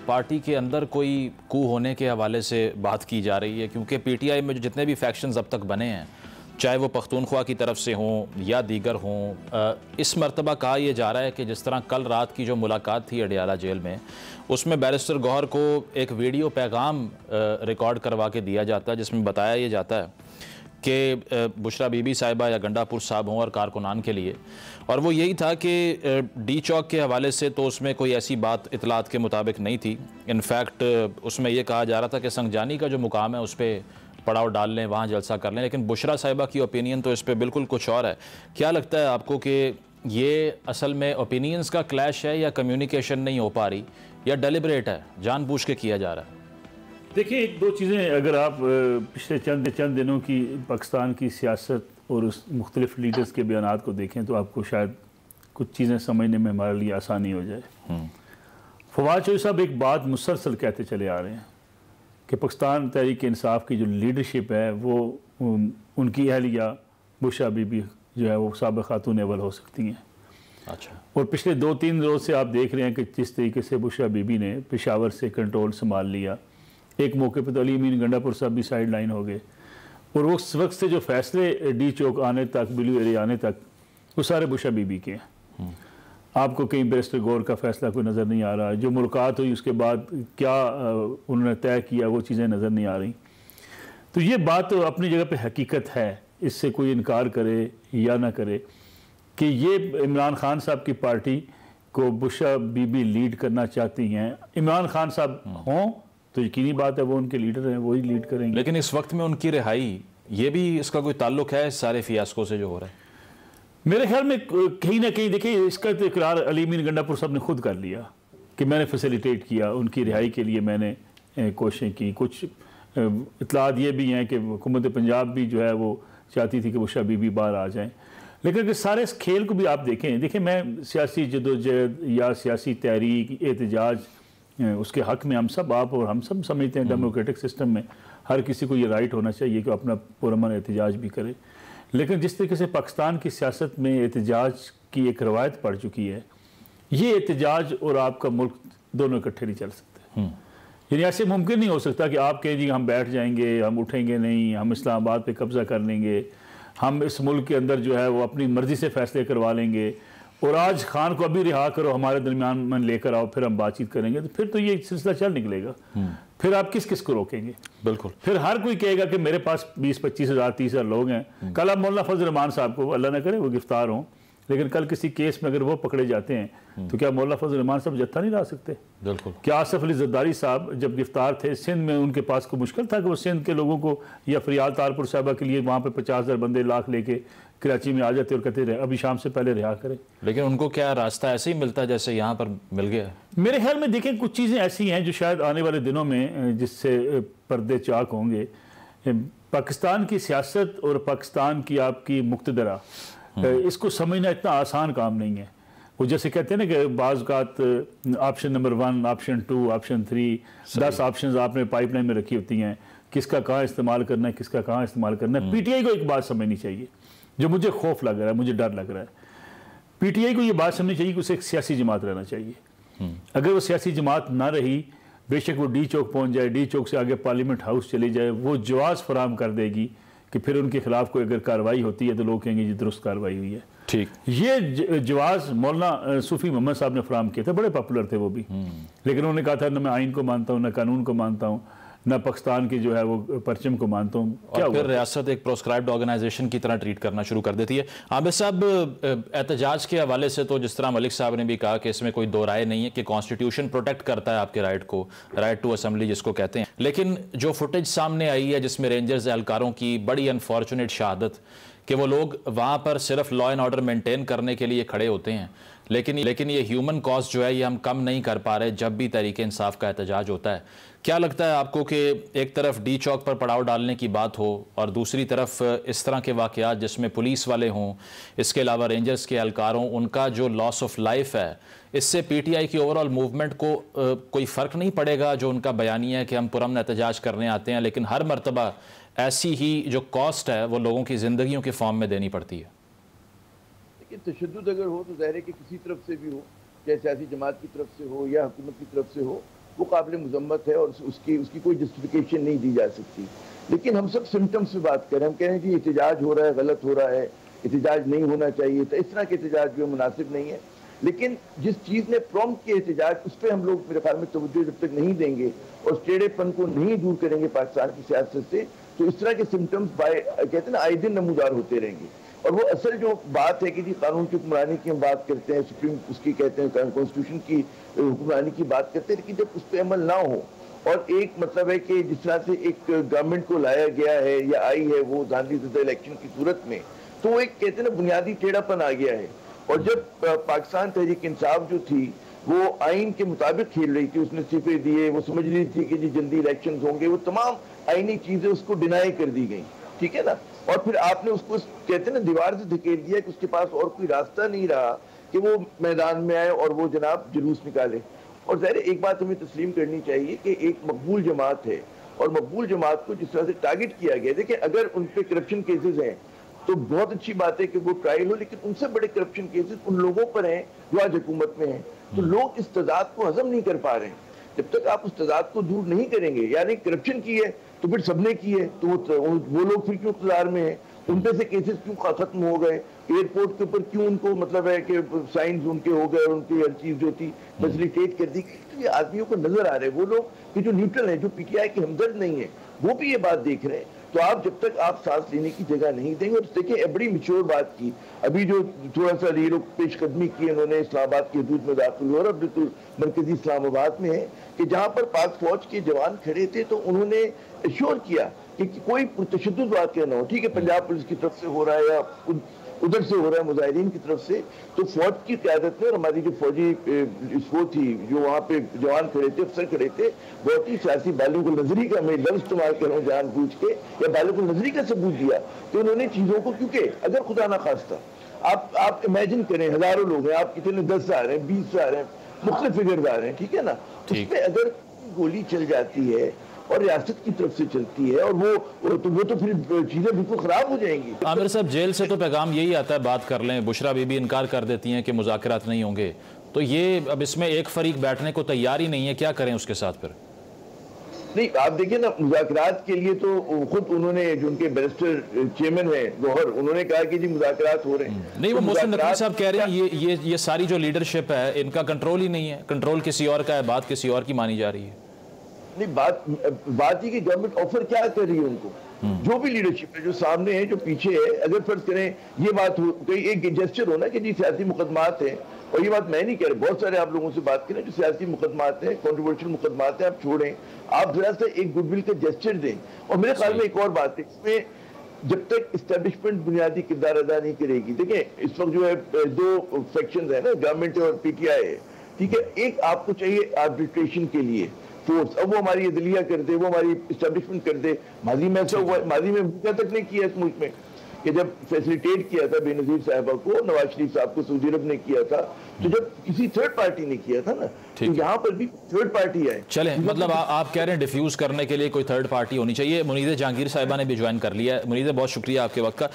Party کے اندر کوئی کو ہونے کے حوالے سے بات کی جا رہی ہے، کیونکہ پی ٹی آئی میں جو جتنے بھی فیکشنز اب تک بنے ہیں، چاہے وہ پختونخوا کی طرف سے ہوں یا دیگر ہوں، اس مرتبہ کہا یہ جا رہا ہے کہ جس طرح کل رات کی جو ملاقات تھی اڈیالہ جیل میں، اس میں بیرسٹر گوہر کو ایک ویڈیو پیغام ریکارڈ کروا کے دیا جاتا ہے، جس میں بتایا یہ جاتا ہے کہ بشرا بی بی صاحبہ یا گنڈا پور صاحب ہوں اور کارکنان کے لیے، اور وہ یہی تھا کہ ڈی چوک کے حوالے سے تو اس میں کوئی ایسی بات اطلاعات کے مطابق نہیں تھی۔ انفیکٹ اس میں یہ کہا جا رہا تھا کہ سنگجانی کا جو مقام ہے اس پہ پڑاؤ ڈال لیں، وہاں جلسہ کر لیں، لیکن بشرا صاحبہ کی اوپینین تو اس پہ بالکل کچھ اور ہے۔ کیا لگتا ہے آپ کو کہ یہ اصل میں اوپینینز کا کلیش ہے یا کمیونیکیشن نہیں ہو پا رہی یا ڈیلیبریٹ ہے، جان بوجھ کے کیا جا رہا ہے؟ دیکھیں، ایک دو چیزیں اگر آپ پچھلے چند دنوں کی پاکستان کی سیاست اور اس مختلف لیڈرز کے بیانات کو دیکھیں تو آپ کو شاید کچھ چیزیں سمجھنے میں ہمارے لیے آسانی ہو جائے۔ فواد چوہدری صاحب ایک بات مسلسل کہتے چلے آ رہے ہیں کہ پاکستان تحریک انصاف کی جو لیڈرشپ ہے وہ ان کی اہلیہ بشرا بی بی جو ہے وہ سابق خاتون اول ہو سکتی ہیں۔ اچھا، اور پچھلے 2-3 روز سے آپ دیکھ رہے ہیں کہ جس طریقے سے بشرا بی بی نے پشاور سے کنٹرول سنبھال لیا، ایک موقع پہ تو علی امین گنڈا پور صاحب بھی سائیڈ لائن ہو گئے، اور اس وقت سے جو فیصلے ڈی چوک آنے تک، بلیو ایریا آنے تک، وہ سارے بشرا بی بی کے ہیں۔ آپ کو کہیں بیرسٹر گوہر کا فیصلہ کوئی نظر نہیں آ رہا، جو ملاقات ہوئی اس کے بعد کیا انہوں نے طے کیا وہ چیزیں نظر نہیں آ رہی۔ تو یہ بات تو اپنی جگہ پہ حقیقت ہے، اس سے کوئی انکار کرے یا نہ کرے کہ یہ عمران خان صاحب کی پارٹی کو بشرا بی بی لیڈ کرنا چاہتی ہیں۔ عمران خان صاحب ہوں تو یقینی بات ہے وہ ان کے لیڈر ہیں، وہی لیڈ کریں گے۔ لیکن اس وقت میں ان کی رہائی، یہ بھی اس کا کوئی تعلق ہے اس سارے فیاسکو سے جو ہو رہا ہے؟ میرے خیال میں کہیں نہ کہیں دیکھیں اس کا تو اقرار علی امین گنڈا پور صاحب نے خود کر لیا کہ میں نے فیسیلیٹیٹ کیا، ان کی رہائی کے لیے میں نے کوششیں کی۔ کچھ اطلاعات یہ بھی ہیں کہ حکومت پنجاب بھی جو ہے وہ چاہتی تھی کہ بشرا بی بی باہر آ جائیں، لیکن اگر سارے اس کھیل کو بھی آپ دیکھیں میں سیاسی جدوجہد یا سیاسی تحریک، احتجاج، اس کے حق میں ہم سب، آپ اور ہم سب سمجھتے ہیں ڈیموکریٹک سسٹم میں ہر کسی کو یہ رائٹ ہونا چاہیے کہ اپنا پرامن احتجاج بھی کرے، لیکن جس طریقے سے پاکستان کی سیاست میں احتجاج کی ایک روایت پڑ چکی ہے، یہ احتجاج اور آپ کا ملک دونوں اکٹھے نہیں چل سکتے۔ یعنی ایسے ممکن نہیں ہو سکتا کہ آپ کہیں جی ہم بیٹھ جائیں گے، ہم اٹھیں گے نہیں، ہم اسلام آباد پہ قبضہ کر لیں گے، ہم اس ملک کے اندر جو ہے وہ اپنی مرضی سے فیصلے کروا لیں گے، اور آج خان کو ابھی رہا کرو، ہمارے درمیان میں لے کر آؤ، پھر ہم بات چیت کریں گے، تو پھر تو یہ سلسلہ چل نکلے گا۔ پھر آپ کس کو روکیں گے؟ بالکل، پھر ہر کوئی کہے گا کہ میرے پاس 20-25 ہزار 30 ہزار لوگ ہیں۔ کل آپ مولانا فضل الرحمان صاحب کو، اللہ نہ کرے وہ گرفتار ہوں، لیکن کل کسی کیس میں اگر وہ پکڑے جاتے ہیں تو کیا مولانا فضل الرحمان صاحب جتھا نہیں لا سکتے؟ بالکل۔ کیا آصف علی زرداری صاحب جب گرفتار تھے سندھ میں، ان کے پاس کو مشکل تھا کہ وہ سندھ کے لوگوں کو یا فریال تارپور صاحبہ کے لیے وہاں پہ 50,000 بندے لاکھ لے کے کراچی میں آ جاتے اور کہتے رہے ابھی شام سے پہلے رہا کریں؟ لیکن ان کو کیا راستہ ایسے ہی ملتا ہے جیسے یہاں پر مل گیا ہے؟ میرے خیال میں دیکھیں کچھ چیزیں ایسی ہیں جو شاید آنے والے دنوں میں جس سے پردے چاک ہوں گے۔ پاکستان کی سیاست اور پاکستان کی آپ کی مقتدرہ، اس کو سمجھنا اتنا آسان کام نہیں ہے۔ وہ جیسے کہتے ہیں نا کہ بعض اوقات option number 1، option 2، option 3، 10 options آپ نے پائپ لائن میں رکھی ہوتی ہیں، کس کا کہاں استعمال کرنا ہے، کس کا کہاں استعمال کرنا ہے۔ پی ٹی آئی کو ایک بات سمجھنی چاہیے جو مجھے خوف لگ رہا ہے، مجھے ڈر لگ رہا ہے۔ پی ٹی آئی کو یہ بات سمجھنی چاہیے کہ اسے ایک سیاسی جماعت رہنا چاہیے۔ اگر وہ سیاسی جماعت نہ رہی، بے شک وہ ڈی چوک پہنچ جائے، ڈی چوک سے آگے پارلیمنٹ ہاؤس چلی جائے، وہ جواز فراہم کر دے گی کہ پھر ان کے خلاف کوئی اگر کارروائی ہوتی ہے تو لوگ کہیں گے یہ درست کارروائی ہوئی ہے۔ ٹھیک، یہ جواز مولانا صوفی محمد صاحب نے فراہم کیا تھا، بڑے پاپولر تھے وہ بھی، لیکن انہوں نے کہا تھا نہ میں آئین کو مانتا ہوں، نہ قانون کو مانتا ہوں، نہ پاکستان کی جو ہے وہ پرچم کو مانتا ہوں۔ اور پھر ریاست ایک پروسکرائبڈ آرگنائزیشن کی طرح ٹریٹ کرنا شروع کر دیتی ہے۔ عامر صاحب، احتجاج کے حوالے سے تو جس طرح ملک صاحب نے بھی کہا کہ اس میں کوئی دو رائے نہیں ہے کہ کانسٹیٹیوشن پروٹیکٹ کرتا ہے آپ کے رائٹ کو، رائٹ ٹو اسمبلی جس کو کہتے ہیں، لیکن جو فوٹیج سامنے آئی ہے جس میں رینجرز اہلکاروں کی بڑی انفارچونیٹ شہادت کہ وہ لوگ وہاں پر صرف لا اینڈ آرڈر مینٹین کرنے کے لیے کھڑے ہوتے ہیں، لیکن یہ ہیومن کاسٹ جو ہے یہ ہم کم نہیں کر پا رہے جب بھی تحریک انصاف کا احتجاج ہوتا ہے۔ کیا لگتا ہے آپ کو کہ ایک طرف ڈی چوک پر پڑاؤ ڈالنے کی بات ہو اور دوسری طرف اس طرح کے واقعات جس میں پولیس والے ہوں، اس کے علاوہ رینجرز کے اہلکاروں، ان کا جو لاس آف لائف ہے، اس سے پی ٹی آئی کی اوور آل موومنٹ کو کوئی فرق نہیں پڑے گا؟ جو ان کا بیانیہ ہے کہ ہم پرامن احتجاج کرنے آتے ہیں لیکن ہر مرتبہ ایسی ہی جو کاسٹ ہے وہ لوگوں کی زندگیوں کے فارم میں دینی پڑتی ہے۔ لیکن تشدد اگر ہو تو ظاہر ہے کہ کسی طرف سے بھی ہو، چاہے سیاسی جماعت کی طرف سے ہو یا حکومت کی طرف سے ہو، وہ قابل مذمت ہے اور اس کی کوئی جسٹیفیکیشن نہیں دی جا سکتی. لیکن ہم سب سمٹمز پہ بات کریں, ہم کہہ رہے ہیں جی احتجاج ہو رہا ہے, غلط ہو رہا ہے, احتجاج نہیں ہونا چاہیے تھا, اس طرح کے احتجاج جو مناسب نہیں ہے. لیکن جس چیز نے پرومپٹ کیا احتجاج, اس پہ ہم لوگ میرے خیال میں توجہ جب تک نہیں دیں گے اور اسٹیڑے پن کو نہیں دور کریں گے پاکستان کی سیاست سے, تو اس طرح کے سمٹمز کہتے ہیں نا آئے دن نمودار ہوتے رہیں گے. اور وہ اصل جو بات ہے کہ جی قانون کی حکمرانی کی ہم بات کرتے ہیں, سپریم اس کی کہتے ہیں کانسٹیٹیوشن کی حکمرانی کی بات کرتے ہیں, لیکن جب اس پہ عمل نہ ہو, اور ایک مطلب ہے کہ جس طرح سے ایک گورنمنٹ کو لایا گیا ہے یا آئی ہے وہ دھاندلی زدہ الیکشن کی صورت میں, تو وہ ایک کہتے ہیں نا بنیادی ٹیڑھا پن آ گیا ہے. اور جب پاکستان تحریک انصاف جو تھی وہ آئین کے مطابق کھیل رہی تھی, اس نے استعفے دیے, وہ سمجھ رہی تھی کہ جی جلدی الیکشنز ہوں گے, وہ تمام آئینی چیزیں اس کو ڈینائی کر دی گئیں, ٹھیک ہے نا. اور پھر آپ نے اس کو کہتے ہیں نا دیوار سے دھکیل دیا کہ اس کے پاس اور کوئی راستہ نہیں رہا کہ وہ میدان میں آئے اور وہ جناب جلوس نکالے. اور ظاہر ایک بات ہمیں تسلیم کرنی چاہیے کہ ایک مقبول جماعت ہے, اور مقبول جماعت کو جس طرح سے ٹارگٹ کیا گیا, دیکھیں اگر ان پہ کرپشن کیسز ہیں تو بہت اچھی بات ہے کہ وہ ٹرائل ہو, لیکن ان سے بڑے کرپشن کیسز ان لوگوں پر ہیں جو آج حکومت میں ہیں. تو لوگ اس تضاد کو ہضم نہیں کر پا رہے ہیں. جب تک آپ اس تضاد کو دور نہیں کریں گے, یعنی کرپشن کی ہے تو پھر سب نے کی ہے, تو وہ لوگ پھر کیوں اقتدار میں ہیں, ان پہ سے کیسز کیوں ختم ہو گئے, ایئرپورٹ کے اوپر کیوں ان کو مطلب ہے کہ سائنز ان کے ہو گئے, اور ان کی ہر چیز جو تھی فیسیلیٹیٹ کر دی گئی. تو یہ آدمیوں کو نظر آ رہے ہیں, وہ لوگ کہ جو نیوٹرل ہیں, جو پی ٹی آئی کے ہمدرد نہیں ہیں, وہ بھی یہ بات دیکھ رہے ہیں. تو آپ جب تک آپ سانس لینے کی جگہ نہیں دیں گے, اور دیکھیں بڑی میچور بات کی ابھی جو تھوڑا سا یہ لوگ پیش قدمی کی انہوں نے اسلام آباد کی حدود میں داخل ہوا, اور بالکل مرکزی اسلام آباد میں ہے کہ جہاں پر پاک فوج کے جوان کھڑے تھے, تو انہوں نے ایشور کیا کہ کوئی تشدد واقع نہ ہو. ٹھیک ہے پنجاب پولیس کی طرف سے ہو رہا ہے یا ادھر سے ہو رہا ہے مظاہرین کی طرف سے, تو فوج کی قیادت میں, اور ہماری جو فوجی وہ تھی جو وہاں پہ جوان کھڑے تھے, افسر کھڑے تھے, بہت ہی سیاسی بالغ النظری کا میں لفظ استعمال کر رہا ہوں جان بوجھ کے, یا بالغ النظری کا ثبوت دیا کہ انہوں نے چیزوں کو, کیونکہ اگر خدا نہ خواستہ آپ امیجن کریں ہزاروں لوگ ہیں, آپ کتنے 10,000 ہیں, 20,000 ہیں, مختلف فگرز آ رہے ہیں, ٹھیک ہے نا, اس پہ اگر گولی چل جاتی ہے اور ریاست کی طرف سے چلتی ہے, اور وہ تو پھر چیزیں بالکل خراب ہو جائیں گی. عامر صاحب جیل سے تو پیغام یہی آتا ہے, بات کر لیں, بشرا بی بی انکار کر دیتی ہیں کہ مذاکرات نہیں ہوں گے, تو یہ اب اس میں ایک فریق بیٹھنے کو تیار ہی نہیں ہے, کیا کریں اس کے ساتھ پھر؟ نہیں آپ دیکھیں نا, مذاکرات کے لیے تو خود انہوں نے جو ان کے بیرسٹر چیئرمین ہیں گوہر, انہوں نے کہا کہ جی مذاکرات ہو رہے ہیں. نہیں وہ محسن نقوی صاحب کہہ رہے ہیں یہ ساری جو لیڈرشپ ہے ان کا کنٹرول ہی نہیں ہے, کنٹرول کسی اور کا ہے, بات کسی اور کی مانی جا رہی ہے. نہیں بات ہی کہ گورنمنٹ آفر کیا کر رہی ہے ان کو, جو بھی لیڈرشپ ہے, جو سامنے ہے, جو پیچھے ہے. اگر فرض کریں یہ بات ہو, ایک جسچر ہونا کہ جی سیاسی مقدمات ہیں, اور یہ بات میں نہیں کہہ رہا, بہت سارے آپ لوگوں سے بات کریں جو سیاسی مقدمات ہیں, کنٹروورشل مقدمات ہیں, آپ چھوڑیں, آپ ذرا سا ایک گڈ ول کا جسچر دیں. اور میرے خیال میں ایک اور بات ہے, اس میں جب تک اسٹیبلشمنٹ بنیادی کردار ادا نہیں کرے گی, دیکھیں اس وقت جو ہے دو فیکشنز ہیں نا, گورنمنٹ اور پی ٹی آئی ہے, ٹھیک ہے, ایک آپ کو چاہیے آربیٹریشن کے لیے فورس, اب وہ ہماری عدلیہ کر دے, وہ ہماری اسٹیبلشمنٹ کر دے. ماضی میں ایسا ہوا, ماضی میں تک نہیں کیا اس ملک میں, کہ جب فیسیلیٹیٹ کیا تھا بے نظیر صاحبہ کو, نواز شریف صاحب کو سعودی عرب نے کیا تھا, تو جب کسی تھرڈ پارٹی نے کیا تھا نا, تو یہاں پر بھی تھرڈ پارٹی ہے. چلیں, مطلب آپ کہہ رہے ہیں ڈیفیوز کرنے کے لیے کوئی تھرڈ پارٹی ہونی چاہیے. منیرہ جہانگیر صاحبہ نے بھی جوائن کر لیا ہے. منیرہ بہت شکریہ آپ کے وقت کا.